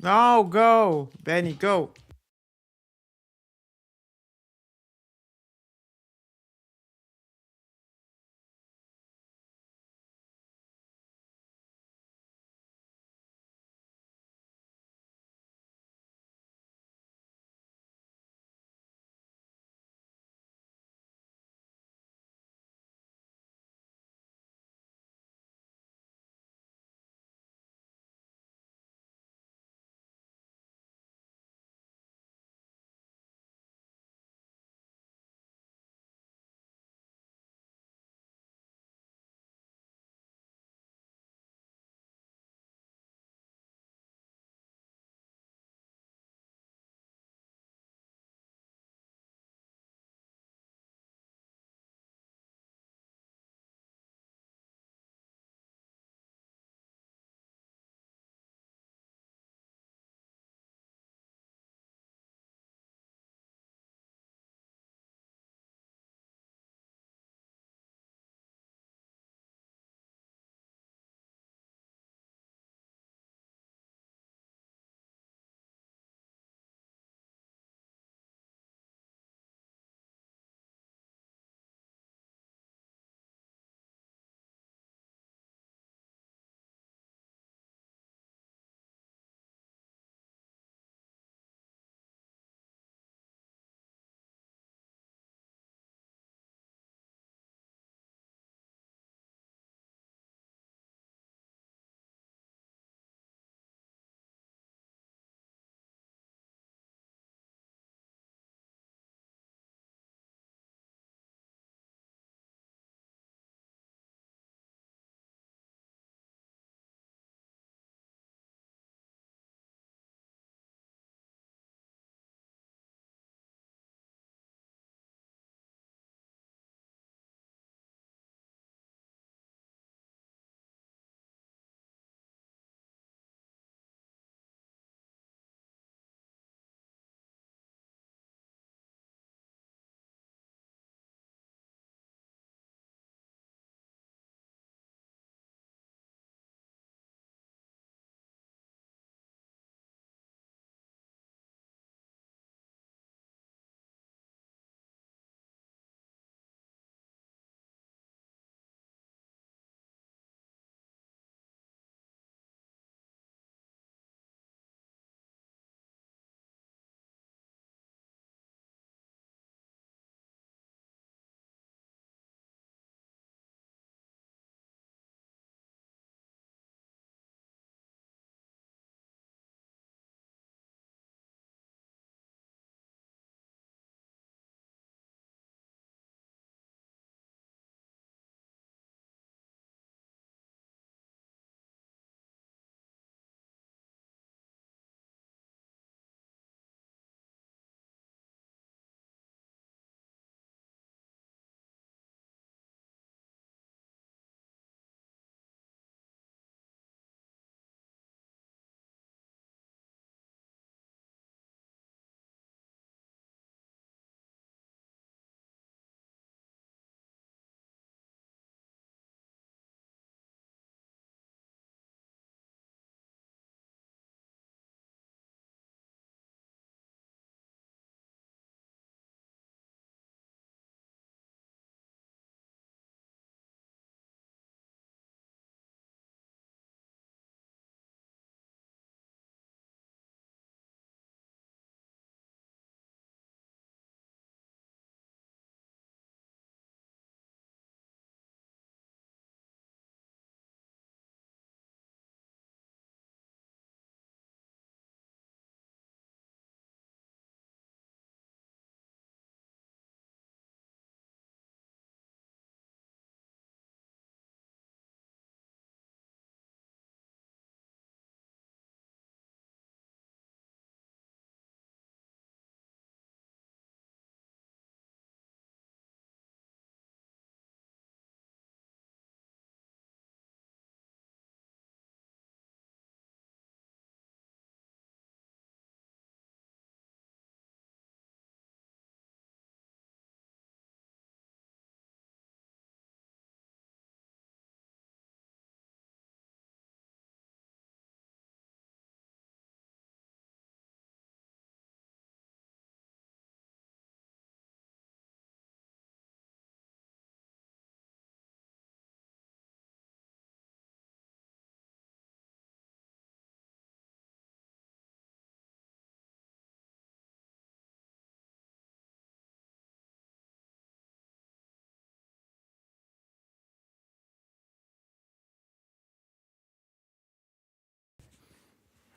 No, go. Benny, go.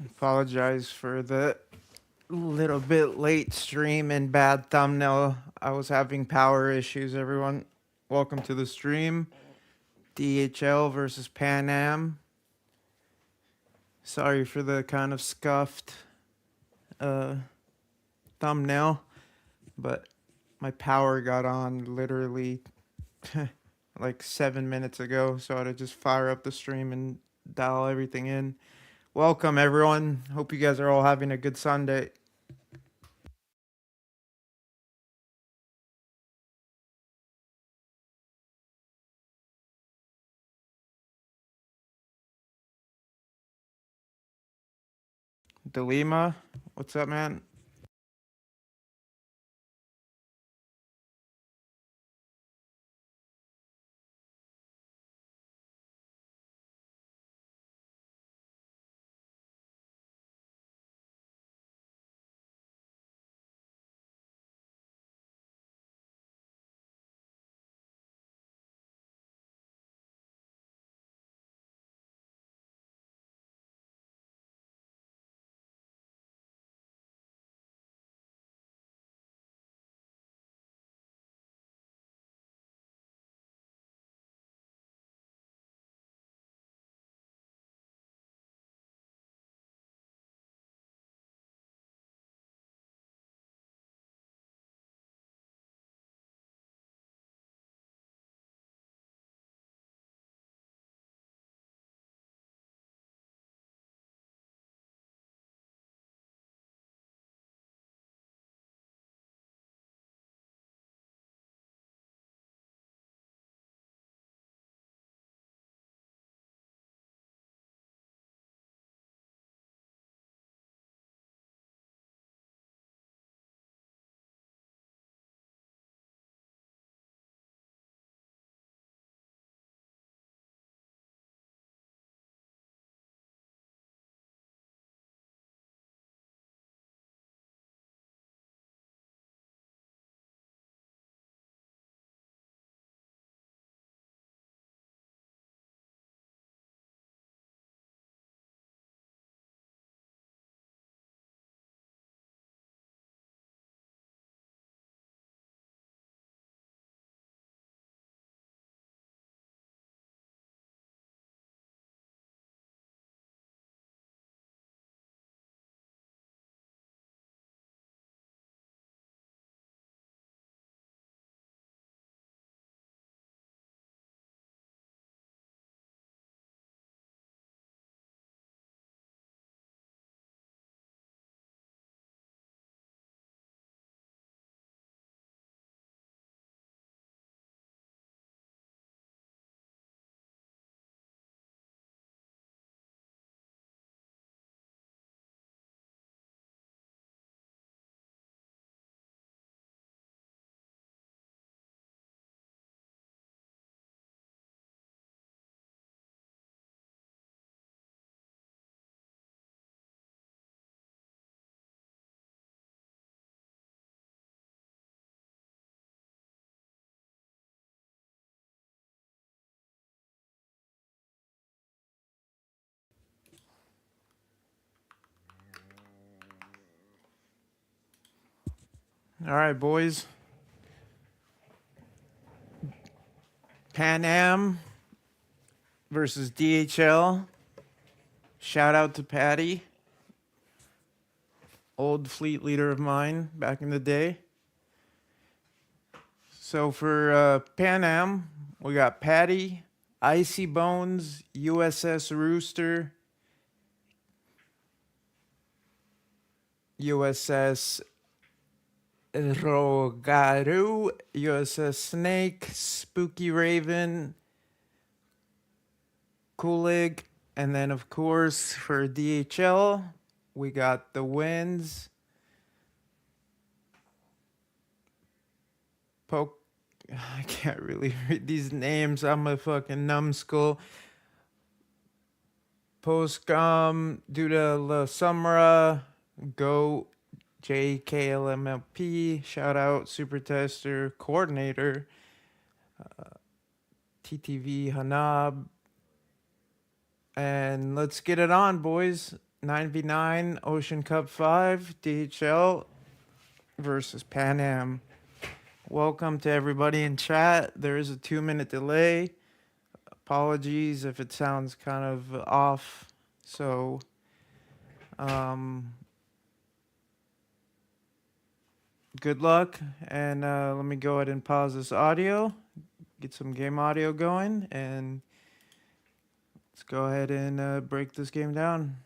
Apologize for the little bit late stream and bad thumbnail. I was having power issues, everyone. Welcome to the stream. DHL versus PANAM. Sorry for the kind of scuffed thumbnail, but my power got on literally like 7 minutes ago, so I had to just fire up the stream and dial everything in. Welcome, everyone. Hope you guys are all having a good Sunday. Delima, what's up, man? All right, boys. Pan Am versus DHL. Shout out to Patty, old fleet leader of mine back in the day. So for Pan Am, we got Patty, Icy Bones, USS Rooster, USS Rogaru, USS Snake, Spooky Raven, Kulig, and then of course for DHL, we got the Winds, I can't really read these names. I'm a fucking numbskull. Postcom, Duda La Sumra, Go JKLMLP, shout out Super Tester, Coordinator, TTV Hanab, and let's get it on, boys. 9v9 Ocean Cup 5 DHL versus PANAM. Welcome to everybody in chat. There is a 2-minute delay. Apologies if it sounds kind of off. So, good luck. And let me go ahead and pause this audio, get some game audio going, and let's go ahead and break this game down.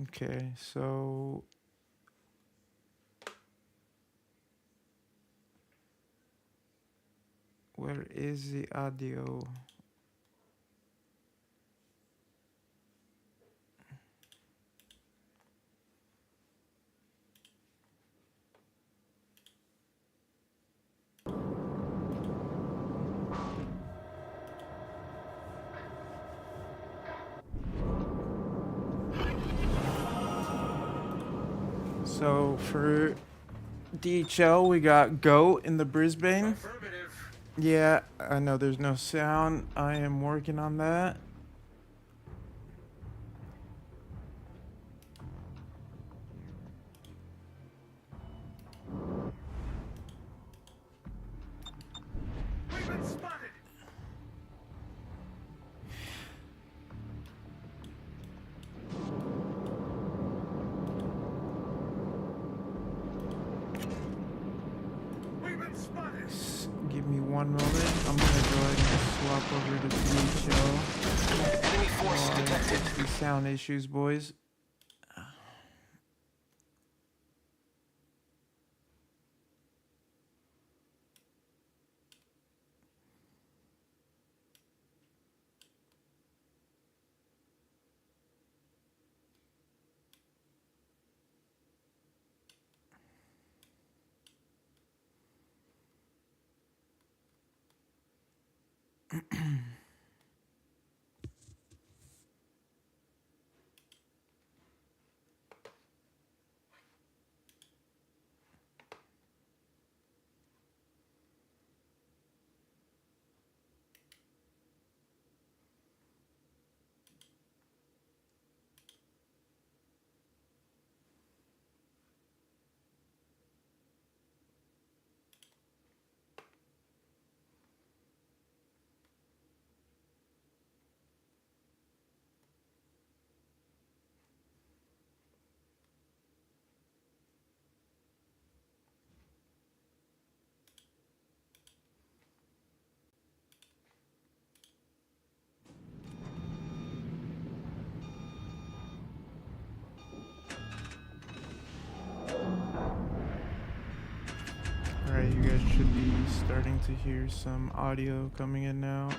Okay, so where is the audio? So for DHL, we got Goat in the Brisbane. Yeah, I know there's no sound. I am working on that. We've been spotted. We've been spotted. Give me 1 moment. I'm gonna go ahead and swap over to DHL. Enemy force detected. These sound issues, boys. Alright, you guys should be starting to hear some audio coming in now.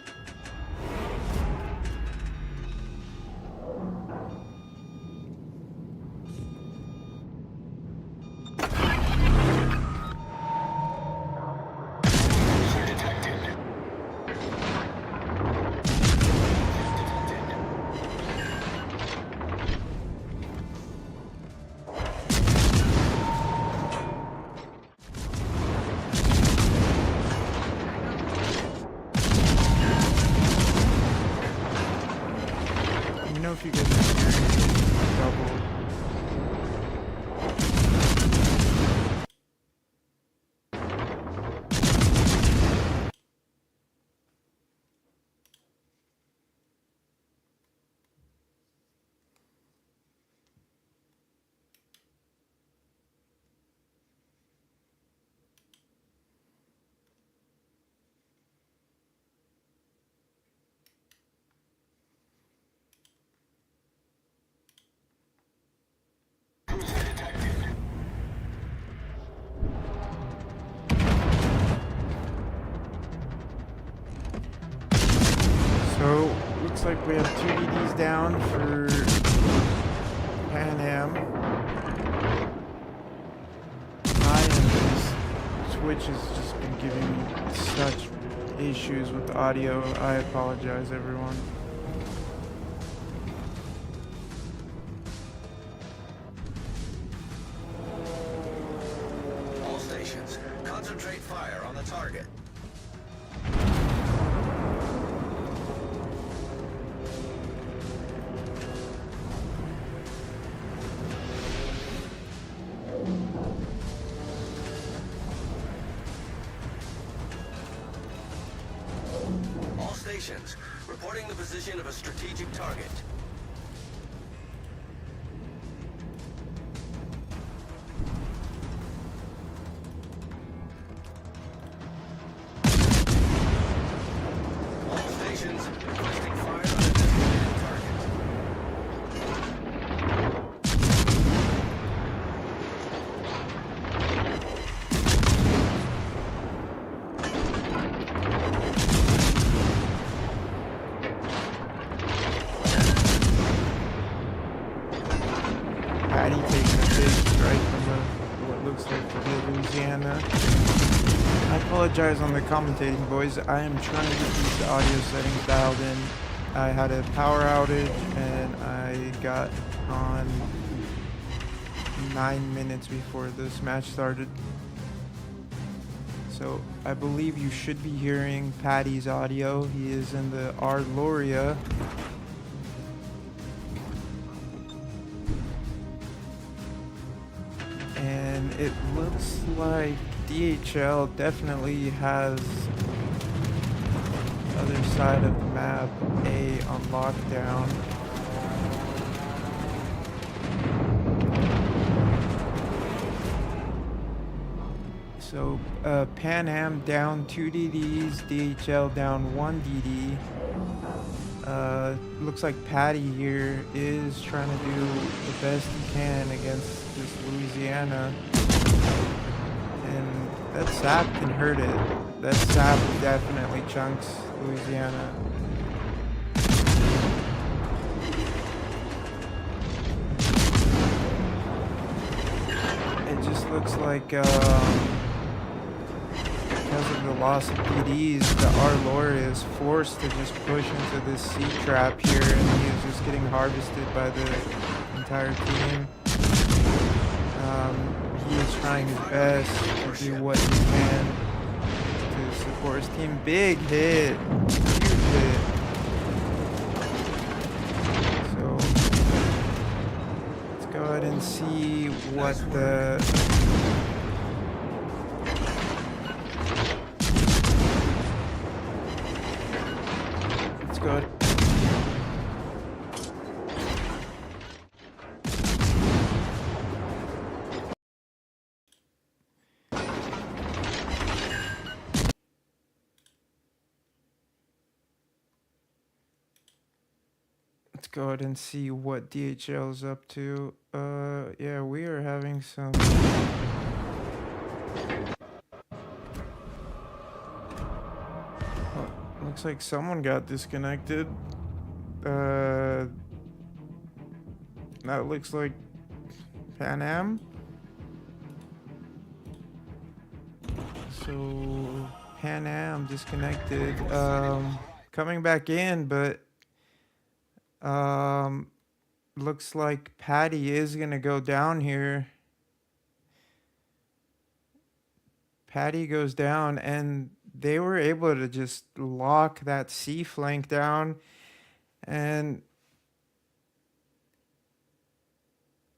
Let me know if you guys are hearing double. So, looks like we have 2 DDs down for Pan Am. Twitch has just been giving me such issues with the audio. I apologize, everyone. All stations, concentrate fire on the target. All stations, reporting the position of a strategic target. All stations, requesting fire on a designated target. Patty taking a big strike from what looks like the Louisiana. I apologize on the commentating, boys. I am trying to get these audio settings dialed in. I had a power outage and I got on 9 minutes before this match started. So I believe you should be hearing Patty's audio. He is in the R. Loria. And it looks like DHL definitely has the other side of the map A on lockdown. So PANAM down 2 DDs, DHL down 1 DD. Looks like Patty here is trying to do the best he can against this Louisiana. And that sap can hurt it. That sap definitely chunks Louisiana. It just looks like because of the loss of PDs, the R. Loria is forced to just push into this C trap here, and he is just getting harvested by the entire team. He is trying his best to do what he can to support his team. Big hit, huge hit. So let's go ahead and see what the good. Let's go ahead and see what DHL is up to. Yeah, we are having some looks like someone got disconnected. That looks like PANAM. So PANAM disconnected. Coming back in, but looks like Patty is gonna go down here. Patty goes down, and they were able to just lock that C flank down. And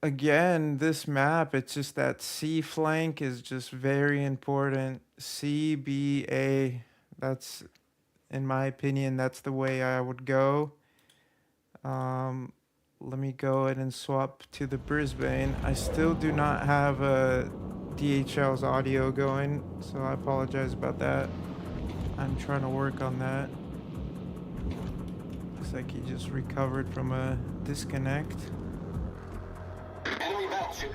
again, this map, it's just that C flank is just very important. C, B, A. That's, in my opinion, that's the way I would go. Let me go ahead and swap to the Brisbane. I still do not have DHL's audio going, so I apologize about that. I'm trying to work on that. Looks like he just recovered from a disconnect. Enemy battleship.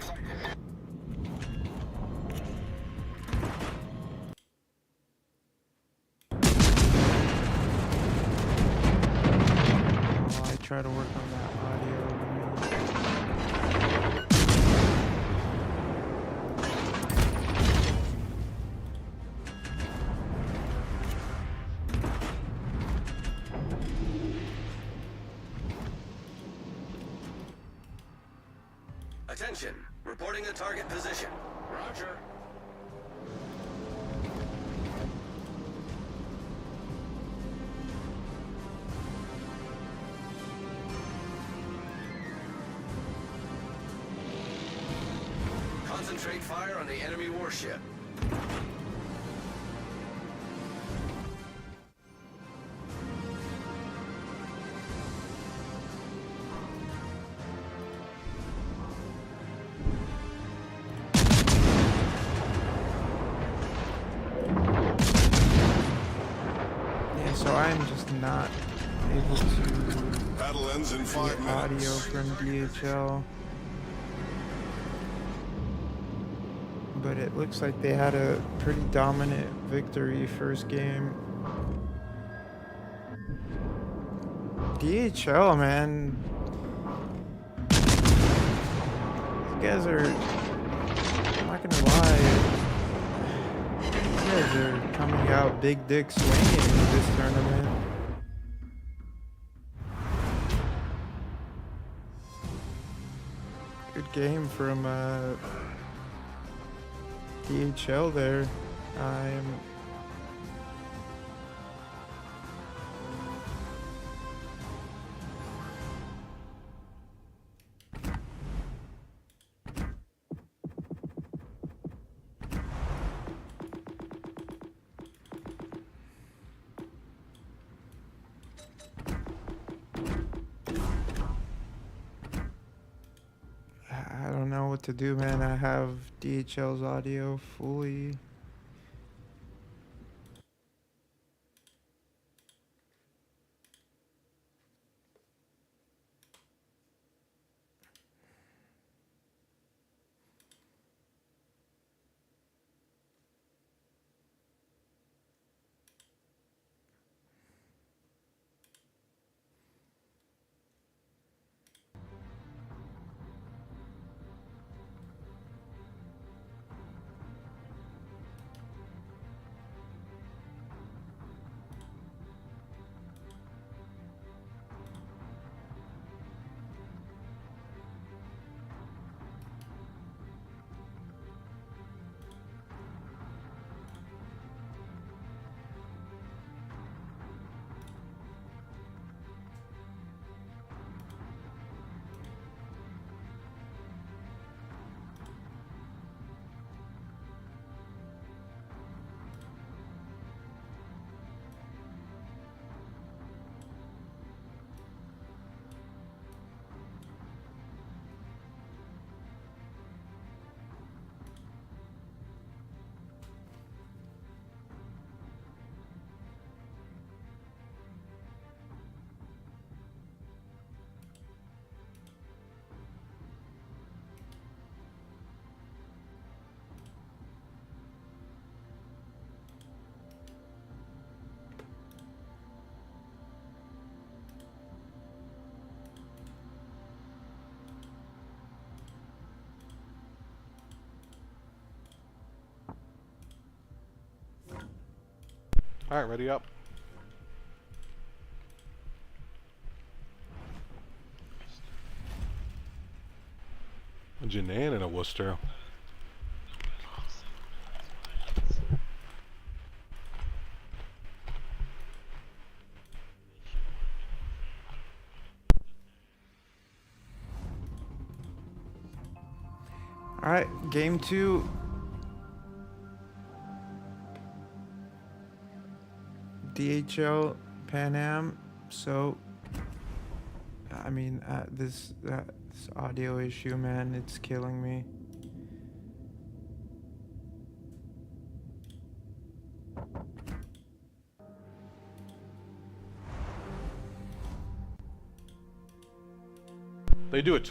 I try to work on that audio. Attention. Reporting the target position. Roger. Concentrate fire on the enemy warship. Yeah, so I'm just not able to Battle ends in 5 get minutes. audio from DHL. But it looks like they had a pretty dominant victory first game. DHL, man. These guys are, I'm not gonna lie, these guys are coming out big dick swinging in this tournament. Good game from DHL there. I don't know what to do, man. I have DHL's audio fully. Alright, ready up. A Janan and a Worcester. All right, game 2. DHL PANAM. So, I mean, this audio issue, man, it's killing me. They do it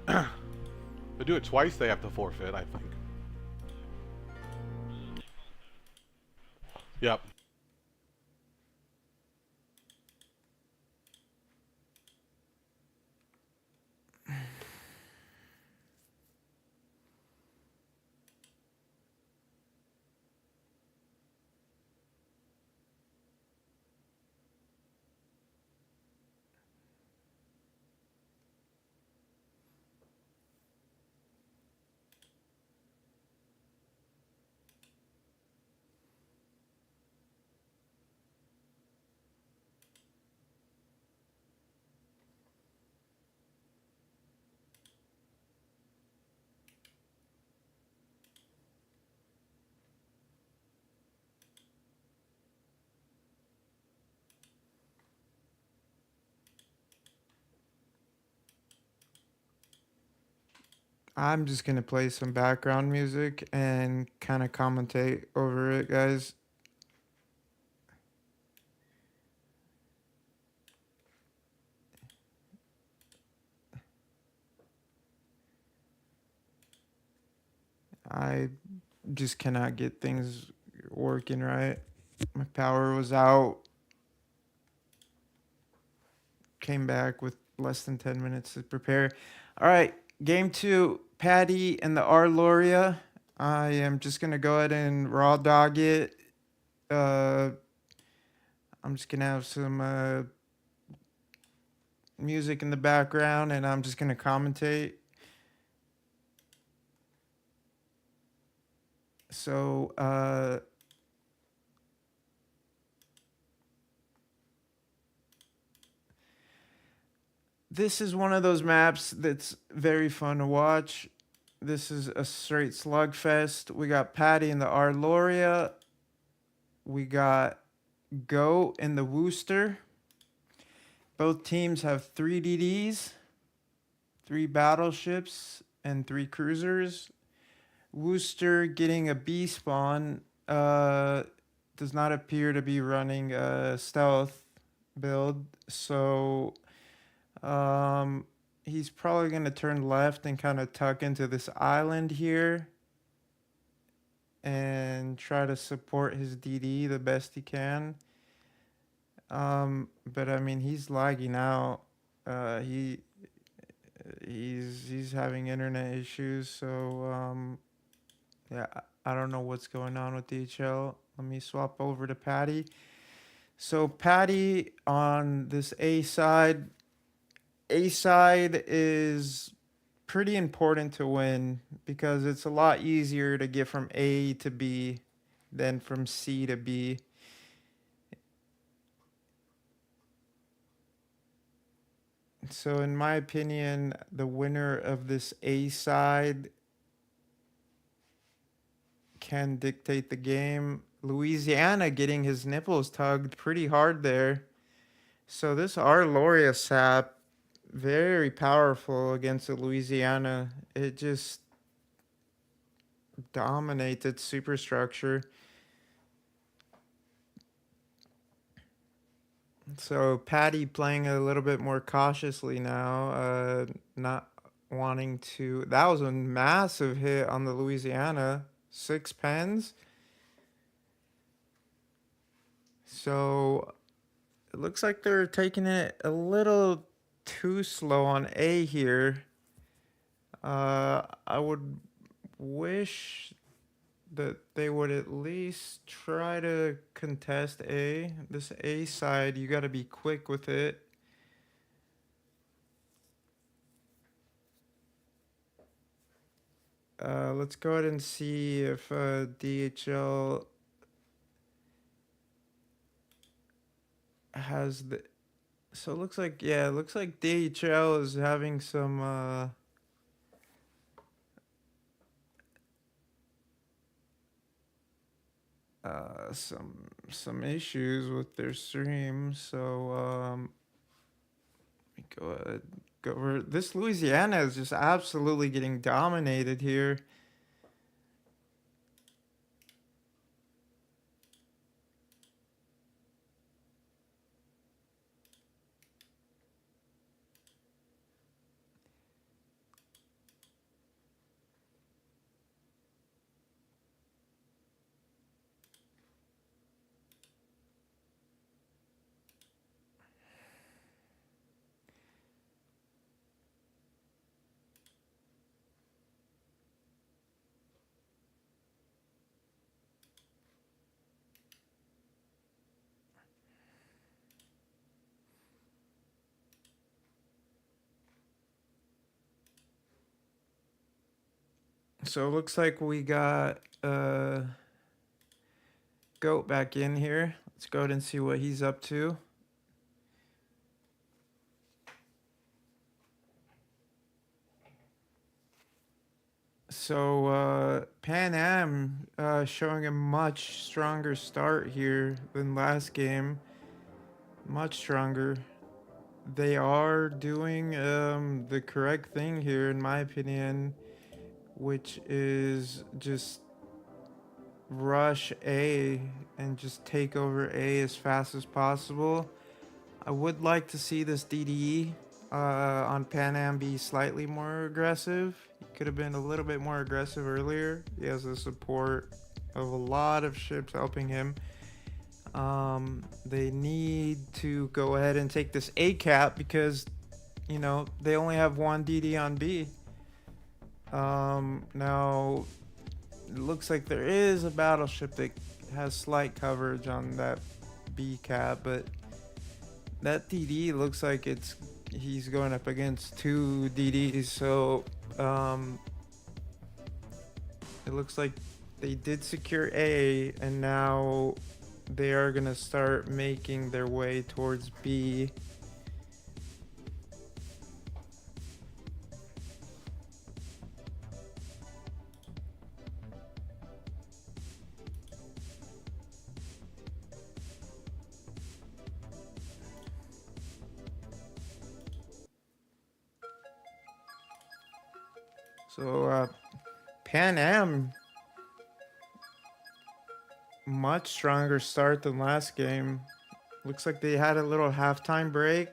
they do it twice, they have to forfeit, I think. Yep. I'm just gonna play some background music and kind of commentate over it, guys. I just cannot get things working right. My power was out. Came back with less than 10 minutes to prepare. All right, game two, Patty and the R Loria. I am just gonna go ahead and raw dog it. Uh, I'm just gonna have some music in the background, and I'm just gonna commentate. So, this is one of those maps that's very fun to watch. This is a straight slugfest. We got Patty in the R Loria. We got Goat in the Wooster. Both teams have 3 DDs, 3 battleships, and 3 cruisers. Wooster getting a B spawn does not appear to be running a stealth build, so he's probably going to turn left and kind of tuck into this island here and try to support his DD the best he can. But I mean, he's lagging out. He's having internet issues, so yeah, I don't know what's going on with DHL. Let me swap over to Patty. So Patty on this A side. A side is pretty important to win because it's a lot easier to get from A to B than from C to B. So in my opinion, the winner of this A side can dictate the game. Louisiana getting his nipples tugged pretty hard there. So this R Loria sap, very powerful against the Louisiana. It just dominates its superstructure. So Patty playing a little bit more cautiously now, not wanting to. That was a massive hit on the Louisiana, 6 pens. So it looks like they're taking it a little too slow on A here. I would wish that they would at least try to contest A. This A side, you got to be quick with it. Let's go ahead and see if DHL has the. So it looks like, yeah, it looks like DHL is having some some issues with their stream. So let me go ahead, go over. This Louisiana is just absolutely getting dominated here. So it looks like we got Goat back in here. Let's go ahead and see what he's up to. So PANAM showing a much stronger start here than last game. Much stronger. They are doing the correct thing here, in my opinion. which is just rush A and just take over A as fast as possible. I would like to see this DDE on Pan Am be slightly more aggressive. He could have been a little bit more aggressive earlier. He has the support of a lot of ships helping him. They need to go ahead and take this A cap because, you know, they only have one DD on B. Now, it looks like there is a battleship that has slight coverage on that B cap, but that DD looks like he's going up against two DDs, so it looks like they did secure A, and now they are gonna start making their way towards B. So Pan Am, much stronger start than last game. Looks like they had a little halftime break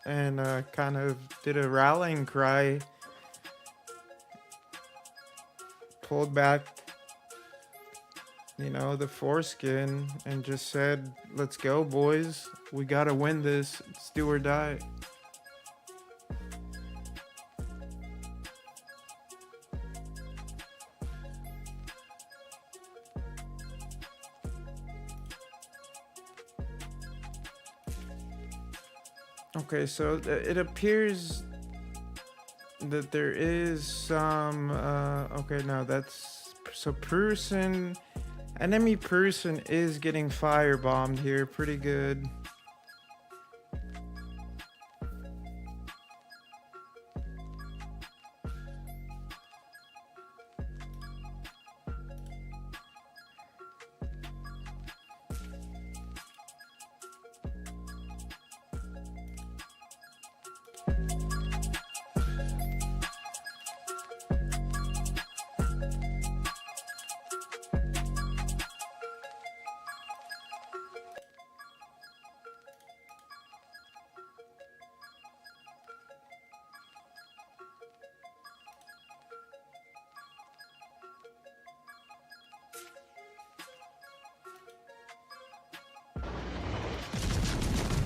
and kind of did a rallying cry. Pulled back, you know, the foreskin and just said, let's go, boys. We gotta win this. It's do or die. Okay, so it appears that there is some okay, no, that's so person, enemy person is getting firebombed here pretty good.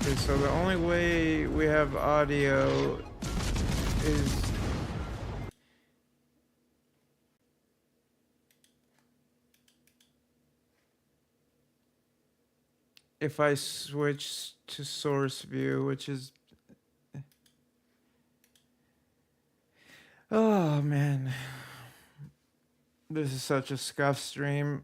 Okay, so the only way we have audio is if I switch to source view, which is, oh man, this is such a scuff stream.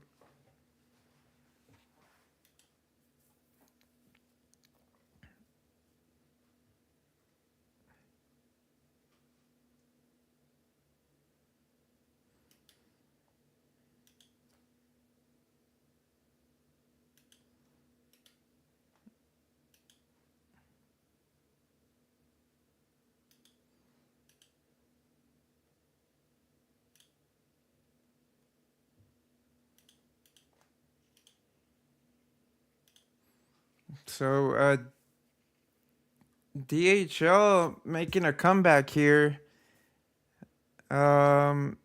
So DHL making a comeback here. Um,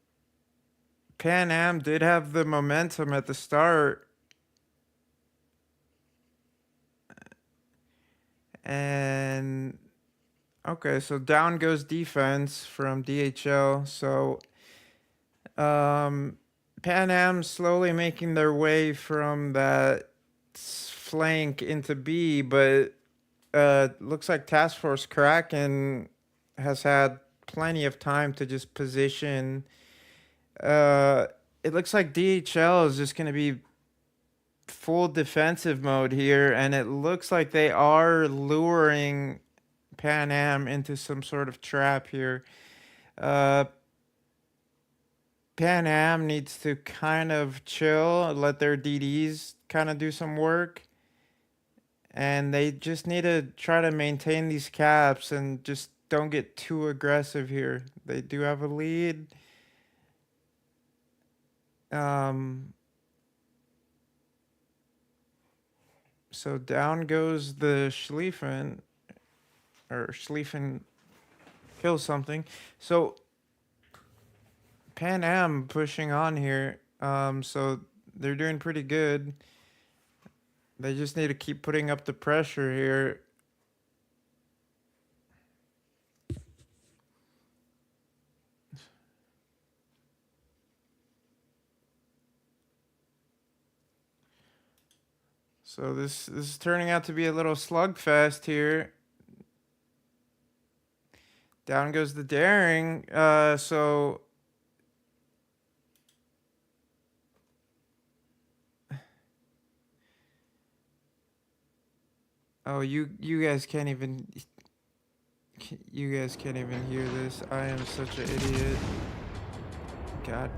Pan Am did have the momentum at the start, and okay, so down goes defense from DHL. So Pan Am slowly making their way from that flank into B, but looks like Task Force Kraken has had plenty of time to just position. It looks like DHL is just going to be full defensive mode here, and it looks like they are luring Pan Am into some sort of trap here. Pan Am needs to kind of chill, let their DDs kind of do some work. And they just need to try to maintain these caps and just don't get too aggressive here. They do have a lead. Um, so down goes the Schlieffen, or Schlieffen kills something. So Pan Am pushing on here. So they're doing pretty good. They just need to keep putting up the pressure here. So this is turning out to be a little slugfest here. Down goes the daring. So oh, you guys can't even hear this. I am such an idiot. God,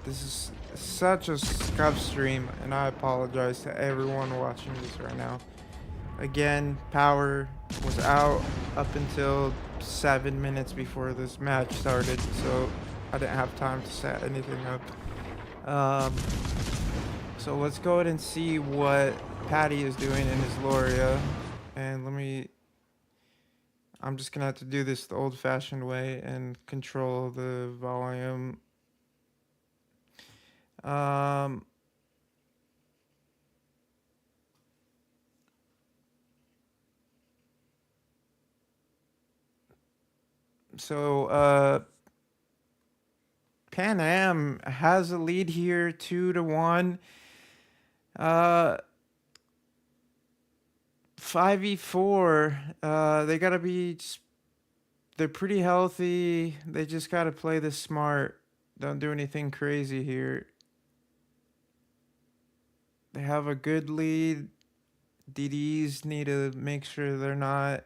this is such a scuff stream, and I apologize to everyone watching this right now. Again, power was out up until 7 minutes before this match started, so I didn't have time to set anything up. So let's go ahead and see what Patty is doing in his Loria. And I'm just gonna have to do this the old-fashioned way and control the volume. So Pan Am has a lead here, 2-1. 5v4. They gotta be. They're pretty healthy. They just gotta play this smart. Don't do anything crazy here. They have a good lead. DDs need to make sure they're not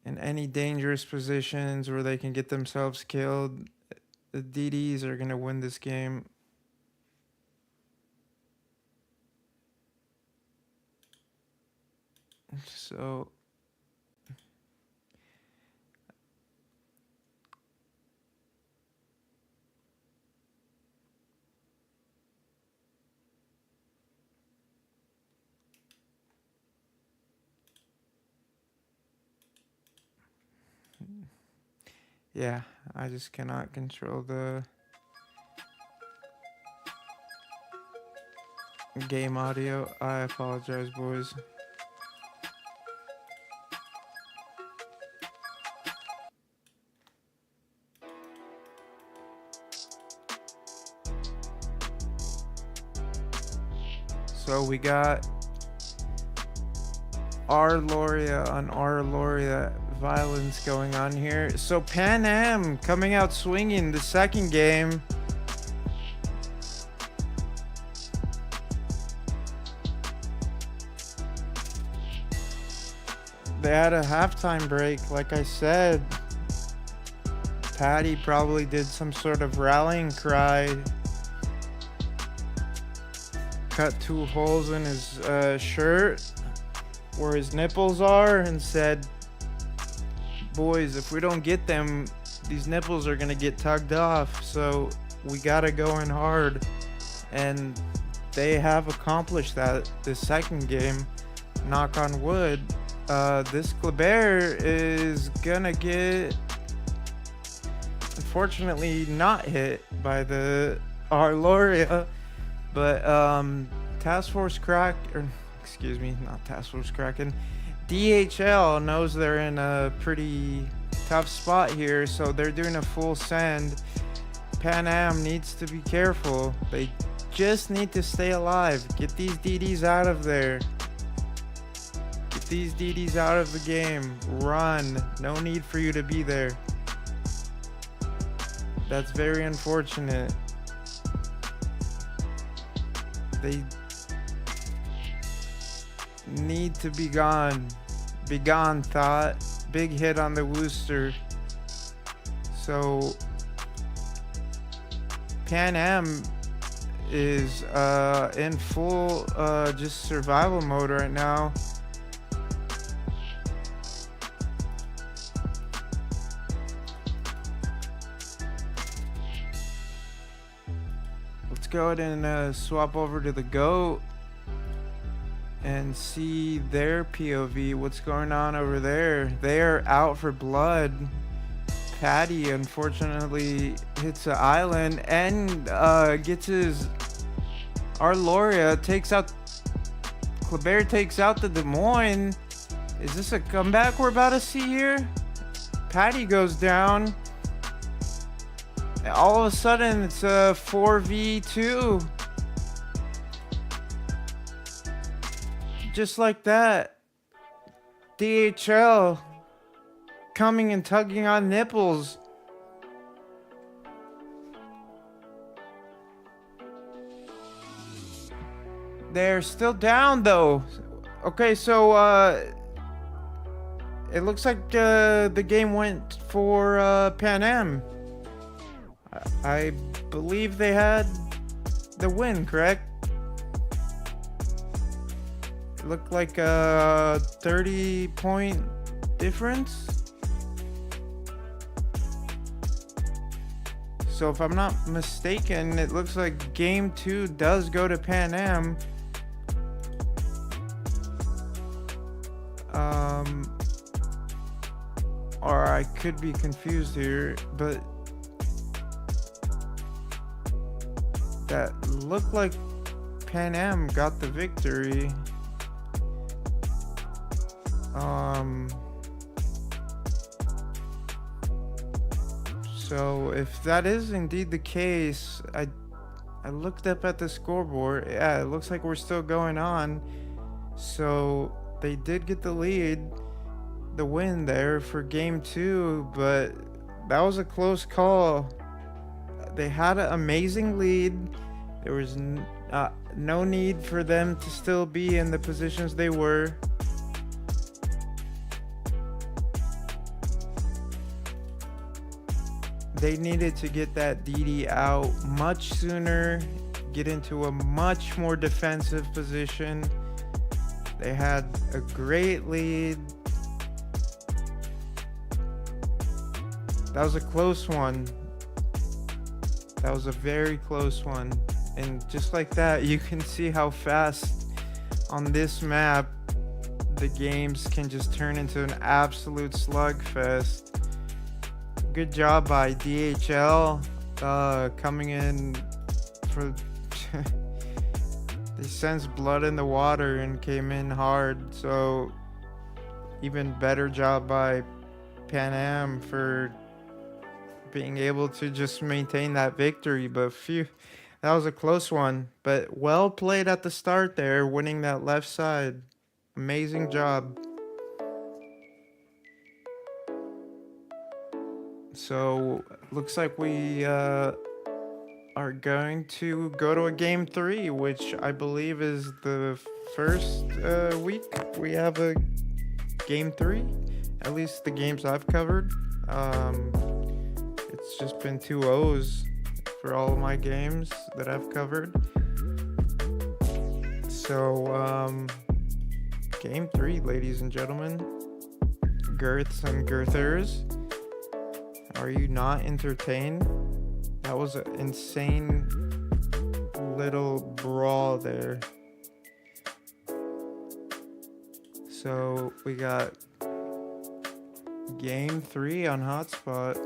in any dangerous positions where they can get themselves killed. The DDs are gonna win this game. So yeah, I just cannot control the game audio. I apologize, boys. So we got our Loria on our Loria violence going on here. So Pan Am coming out swinging the second game. They had a halftime break, like I said. Patty probably did some sort of rallying cry. Cut 2 holes in his shirt where his nipples are and said, boys, if we don't get them, these nipples are gonna get tugged off, so we gotta go in hard. And they have accomplished that this second game. Knock on wood. This Kleber is gonna get, unfortunately, not hit by the Arloria. But Task Force Kraken, DHL knows they're in a pretty tough spot here, so they're doing a full send. Pan Am needs to be careful. They just need to stay alive. Get these DDs out of there. Get these DDs out of the game. Run. No need for you to be there. That's very unfortunate. They need to be gone. Be gone, thought. Big hit on the Wooster. So Pan Am is in full just survival mode right now. let's go ahead and swap over to the GOAT and see their POV. What's going on over there? They are out for blood. Patty unfortunately hits the island and gets his. Our Loria takes out. Kleber takes out the Des Moines. Is this a comeback we're about to see here? Patty goes down. All of a sudden, it's a 4v2. Just like that. DHL coming and tugging on nipples. They're still down though. Okay, so it looks like the game went for PANAM. I believe they had the win, correct? It looked like a 30-point difference. So if I'm not mistaken, it looks like game 2 does go to PANAM. Or I could be confused here, but that looked like PANAM got the victory. So if that is indeed the case, I looked up at the scoreboard. Yeah, it looks like we're still going on. So they did get the lead, the win there for game 2, but that was a close call. They had an amazing lead. There was no need for them to still be in the positions they were. They needed to get that DD out much sooner, get into a much more defensive position. They had a great lead. That was a close one. That was a very close one. And just like that, you can see how fast on this map the games can just turn into an absolute slugfest. Good job by DHL coming in for they sensed blood in the water and came in hard. So even better job by PANAM for being able to just maintain that victory. But phew, that was a close one, but well played at the start there, winning that left side. Amazing job. So looks like we are going to go to a game 3, which I believe is the first week we have a game 3, at least the games I've covered. It's just been 2-0s for all of my games that I've covered. So game 3, ladies and gentlemen, girths and girthers, are you not entertained? That was an insane little brawl there. So we got game 3 on hotspot.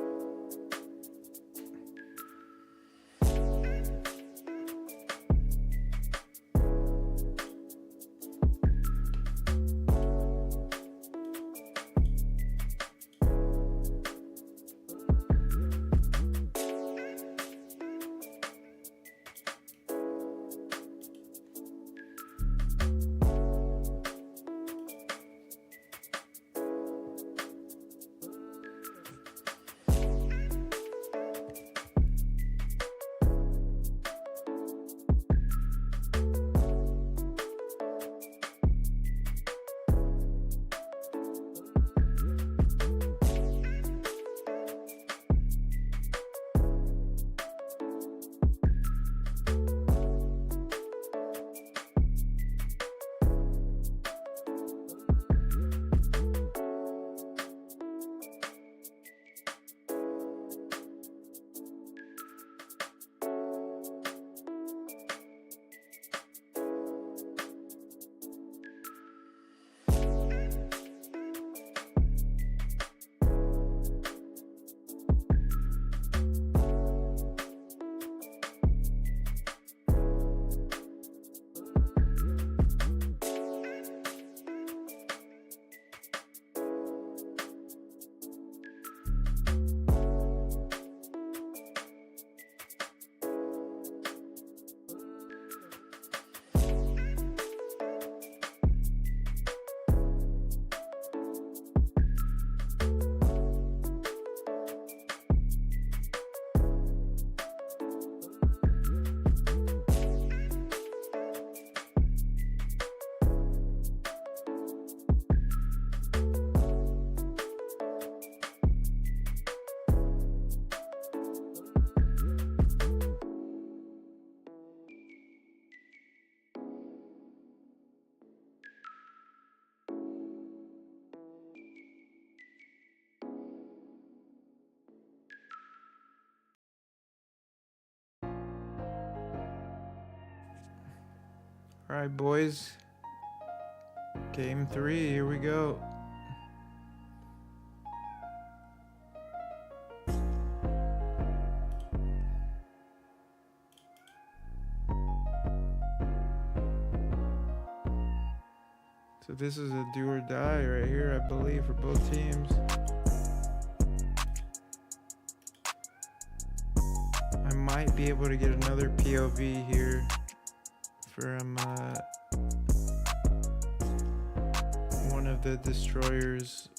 Alright, boys. Game 3, here we go. So this is a do or die right here, I believe, for both teams. I might be able to get another POV here from one of the destroyers.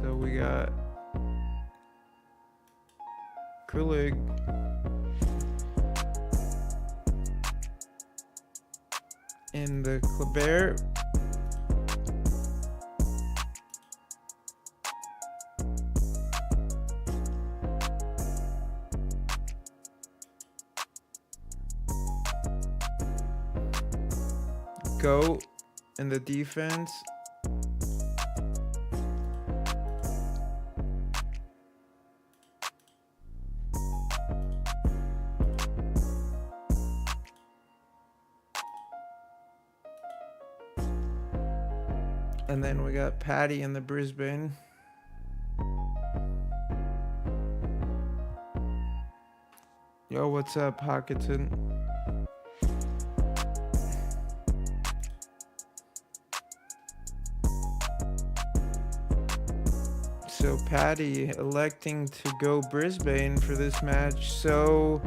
So we got Kulig in the Kleber. Go in the defense. And then we got Patty in the Brisbane. Yo, what's up, Hockenson? So Patty electing to go Brisbane for this match. So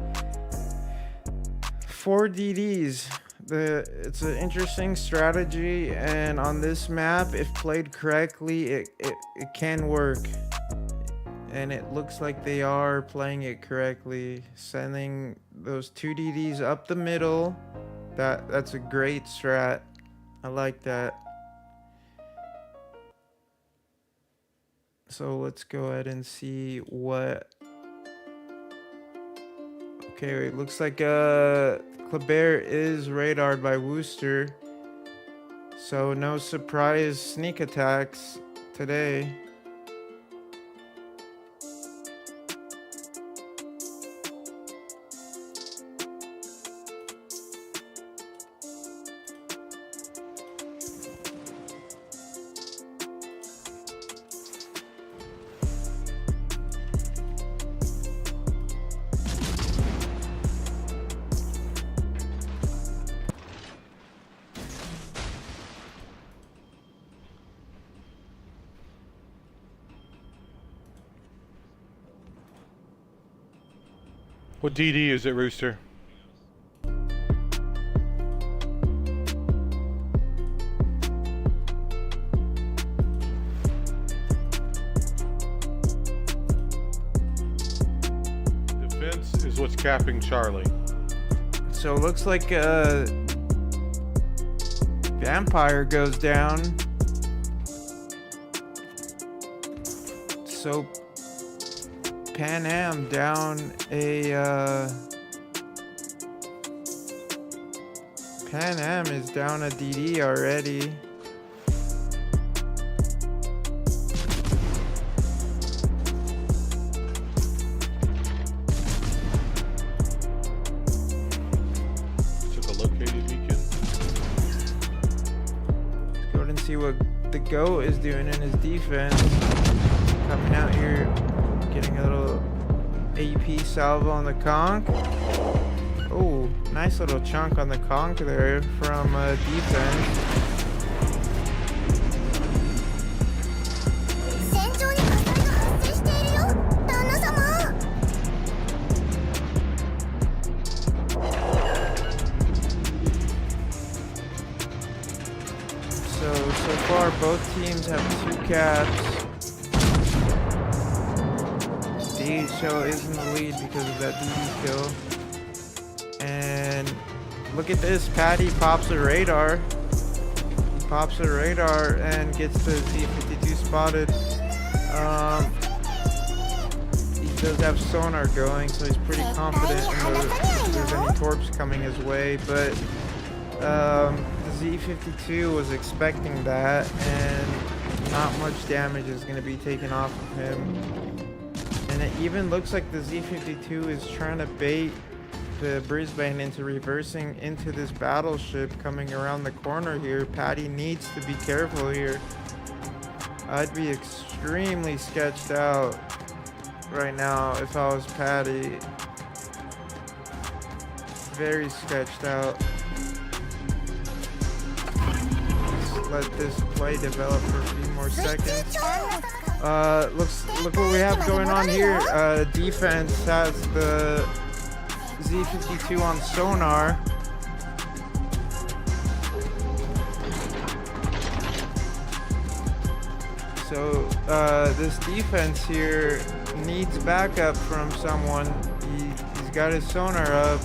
4 DDs. It's an interesting strategy, and on this map, if played correctly, it can work. And it looks like they are playing it correctly, sending those 2 DDs up the middle. That's a great strat. I like that. So let's go ahead and see what. Okay, it looks like Kleber is radared by Wooster, so no surprise sneak attacks today. What DD is it, Rooster? Defense is what's capping Charlie. So it looks like Vampire goes down. So PANAM down a PANAM is down a DD already. Took a located beacon. Let's go ahead and see what the GOAT is doing in his defense. Coming out here, getting a little AP salvo on the conch. Oh, nice little chunk on the conch there from defense. So far both teams have 2 caps. DHL is in the lead because of that DD kill. And look at this, Patty pops a radar. He pops a radar and gets the Z-52 spotted. He does have sonar going, so he's pretty confident if there's any torps coming his way, but the Z-52 was expecting that, and not much damage is going to be taken off of him. And it even looks like the Z-52 is trying to bait the Brisbane into reversing into this battleship coming around the corner here. Patty needs to be careful here. I'd be extremely sketched out right now if I was Patty. Very sketched out. Just let this play develop for a few more seconds. Look what we have going on here. Defense has the Z-52 on sonar. So this defense here needs backup from someone. He's got his sonar up.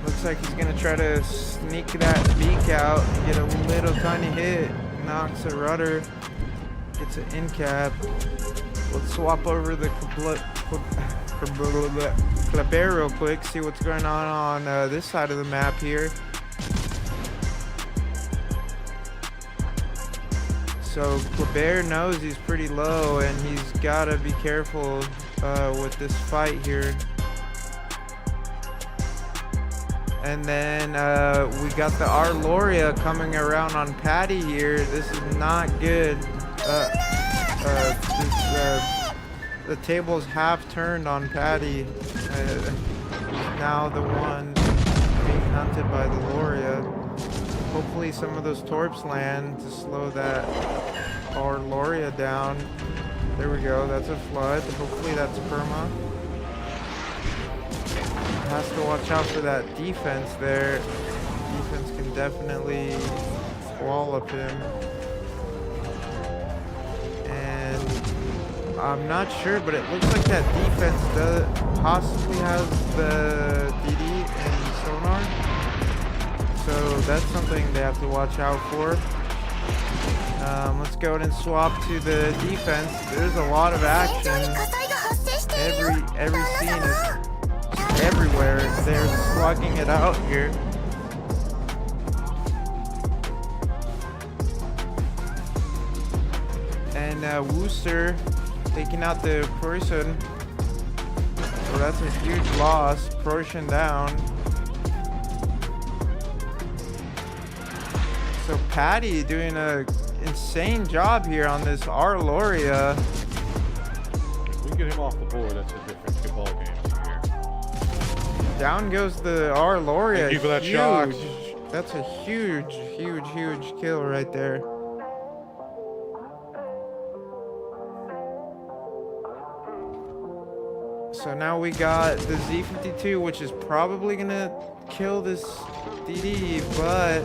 Looks like he's gonna try to sneak that beak out, get a little tiny hit, knocks a rudder, gets an in cap. Let's swap over the Kleber real quick, see what's going on this side of the map here. So Kleber knows he's pretty low, and he's gotta be careful with this fight here. And then we got the R. Loria coming around on Patty here. This is not good. The tables have turned on Patty. Now the one being hunted by the Loria. Hopefully some of those torps land to slow that R. Loria down. There we go. That's a flood. Hopefully that's perma. Has to watch out for that defense there. Defense can definitely wallop him. And I'm not sure, but it looks like that defense possibly has the DD and sonar. So that's something they have to watch out for. Let's go ahead and swap to the defense. There's a lot of action. Every scene is everywhere. They're slugging it out here. And Wooster taking out the Prussian. So that's a huge loss. Prussian down. So Patty doing an insane job here on this R. Loria. If we get him off the board, that's a different ball game. Down goes the R. Loria. Thank you for that huge. shock. That's a huge kill right there. So now we got the Z-52, which is probably gonna kill this DD, but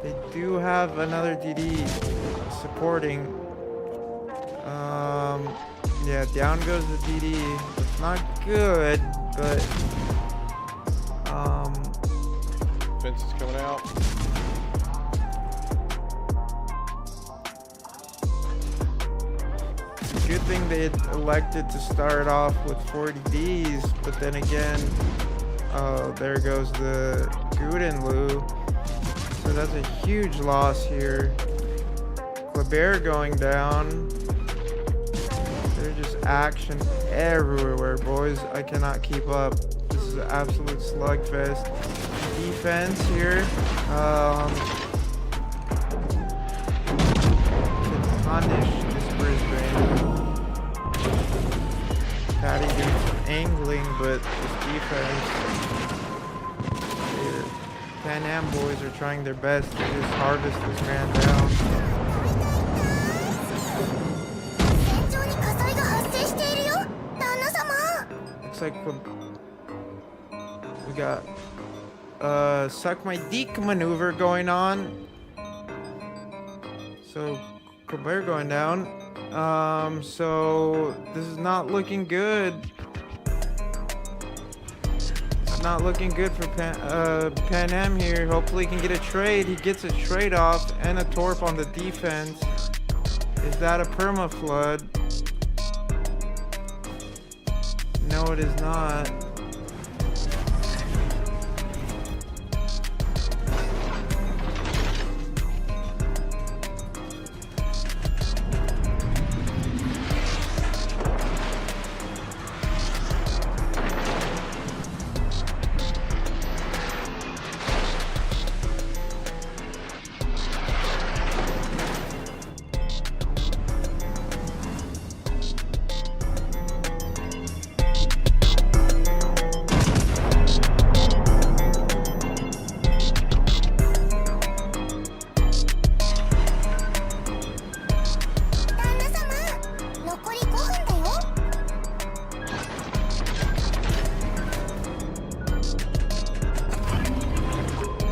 they do have another DD supporting. Yeah, down goes the DD. It's not good, but Fence is coming out. it's a good thing they had elected to start off with 40Ds, but then again, there goes the Gudenlu. So that's a huge loss here. Kleber going down. There's just action everywhere, boys. I cannot keep up. This is an absolute slugfest. Defense here. Can punish this Brisbane. Patty doing some angling, but this defense. PANAM boys are trying their best to just harvest this man down. Looks like we got suck my deek maneuver going on. So Colbert going down. So this is not looking good. It's not looking good for Pan Am here. Hopefully he can get a trade. He gets a trade off and a torp on the defense. Is that a perma flood? No, it is not.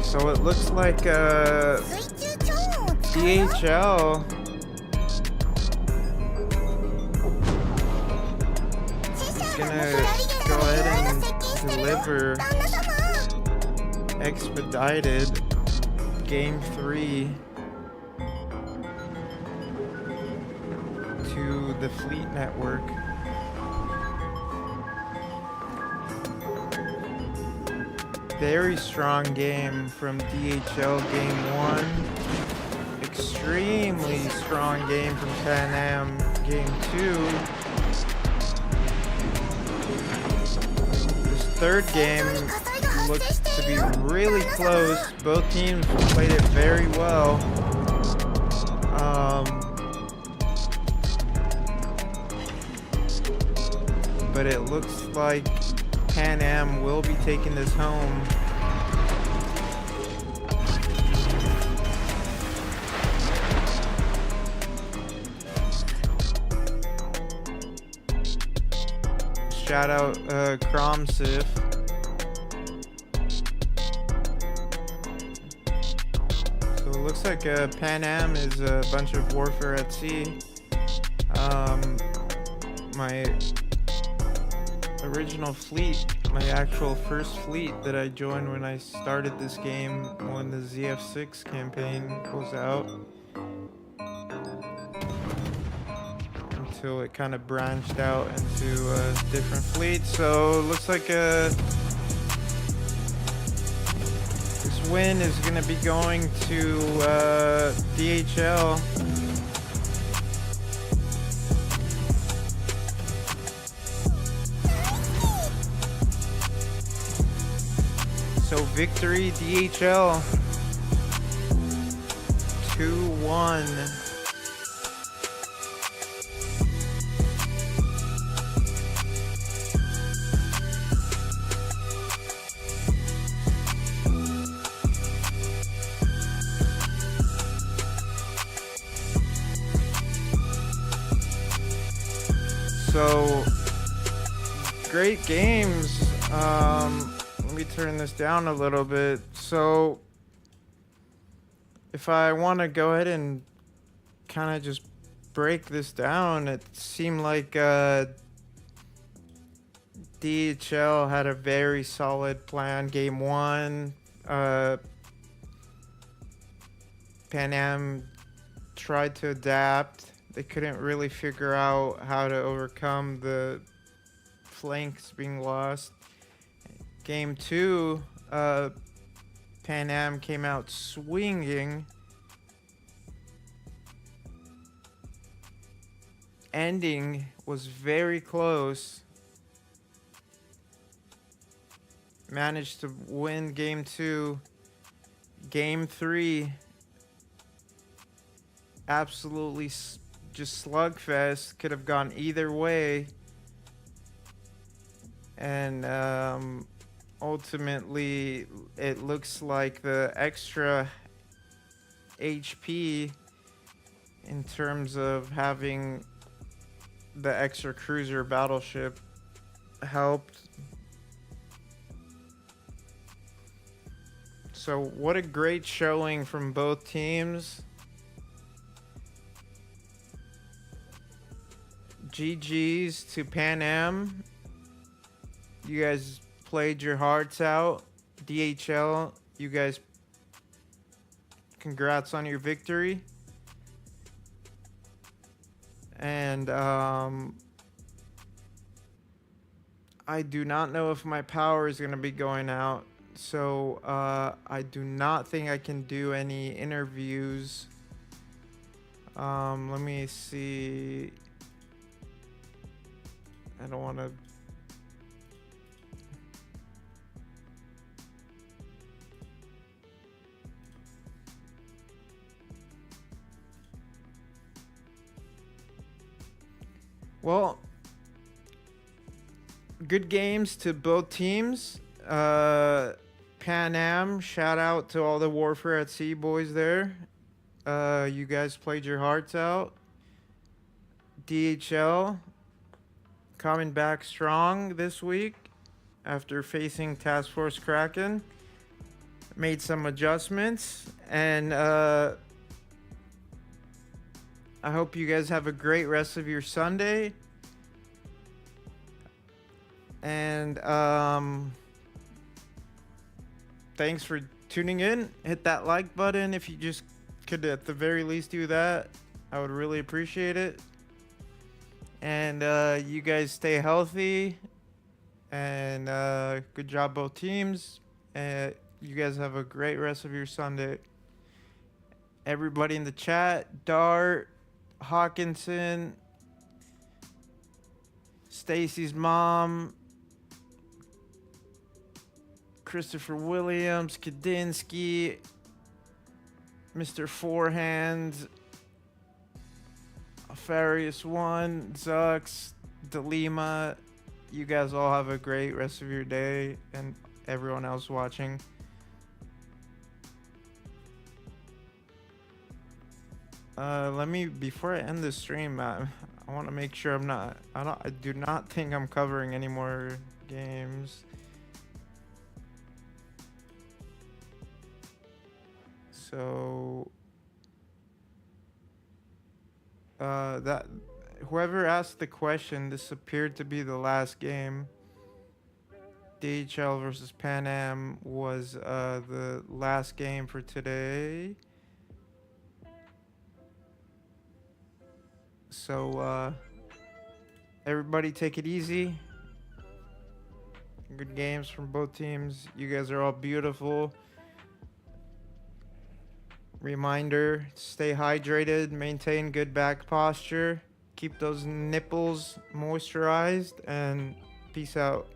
So it looks like DHL is gonna go ahead and deliver expedited game 3 to the fleet network. Very strong game from DHL game 1. Extremely strong game from Pan Am game 2. This third game looks to be really close. Both teams played it very well. But it looks like Pan Am will be taking this home. Shout out Cromsif. So it looks like Pan Am is a bunch of warfare at sea. My original fleet, my actual first fleet that I joined when I started this game when the ZF6 campaign was out, until it kind of branched out into different fleets. So it looks like this win is going to be going to DHL. So victory DHL 2-1. So great games. Let me turn this down a little bit. So if I want to go ahead and kind of just break this down, it seemed like DHL had a very solid plan. Game 1, Pan Am tried to adapt. They couldn't really figure out how to overcome the flanks being lost. Game 2, Pan Am came out swinging. Ending was very close. Managed to win game 2. Game 3, absolutely just slugfest. Could have gone either way. And ultimately, it looks like the extra HP in terms of having the extra cruiser battleship helped. So what a great showing from both teams. GG's to PANAM. You guys played your hearts out. DHL, you guys, congrats on your victory. And I do not know if my power is going to be going out. So I do not think I can do any interviews. Let me see. I don't want to. Well, good games to both teams. PANAM, shout out to all the Warfare at Sea boys there. You guys played your hearts out. DHL coming back strong this week after facing Task Force Kraken. Made some adjustments, and I hope you guys have a great rest of your Sunday. And thanks for tuning in. Hit that like button if you just could at the very least do that. I would really appreciate it. And you guys stay healthy. And good job both teams. You guys have a great rest of your Sunday. Everybody in the chat, Dart, Hawkinson, Stacy's mom, Christopher Williams, Kadinsky, Mr. Forehand, Farius One, Zux, Delima. You guys all have a great rest of your day, and everyone else watching. Let me, before I end the stream, I want to make sure I do not think I'm covering any more games. So that whoever asked the question, this appeared to be the last game. DHL versus PANAM was the last game for today. So everybody take it easy. Good games from both teams. You guys are all beautiful. Reminder, stay hydrated, maintain good back posture, keep those nipples moisturized, and peace out.